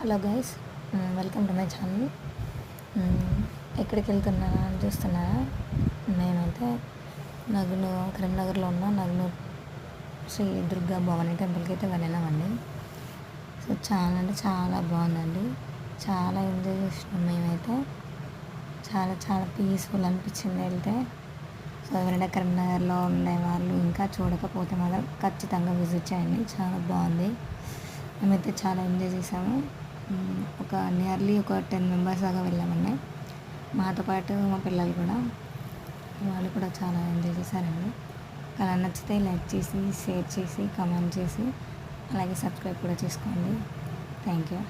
Hello guys, welcome to my channel. ఎక్కడికి వెళ్తున్నారా అని చూస్తున్నారా? మేమైతే కరీంనగర్లో ఉన్న నగ్నూర్ శ్రీ దుర్గా భవానీ టెంపుల్కి అయితే వెళ్ళినామండి. సో చాలా అంటే చాలా బాగుందండి. చాలా ఎంజాయ్ చేసినాం మేమైతే. చాలా చాలా పీస్ఫుల్ అనిపించింది వెళ్తే. సో ఎవరైనా కరీంనగర్లో ఉండే వాళ్ళు ఇంకా చూడకపోతే మాత్రం ఖచ్చితంగా విజిట్ చేయండి. చాలా బాగుంది. మేమైతే చాలా ఎంజాయ్ చేసాము. నియర్లీ ఒక 10 మెంబర్స్ దాకా వెళ్ళామండి. మాతో పాటు మా పిల్లలు కూడా, వాళ్ళు కూడా చాలా ఎంజాయ్ చేశారండి. అలా నచ్చితే లైక్ చేసి, షేర్ చేసి, కామెంట్ చేసి, అలాగే సబ్స్క్రైబ్ కూడా చేసుకోండి. Thank you.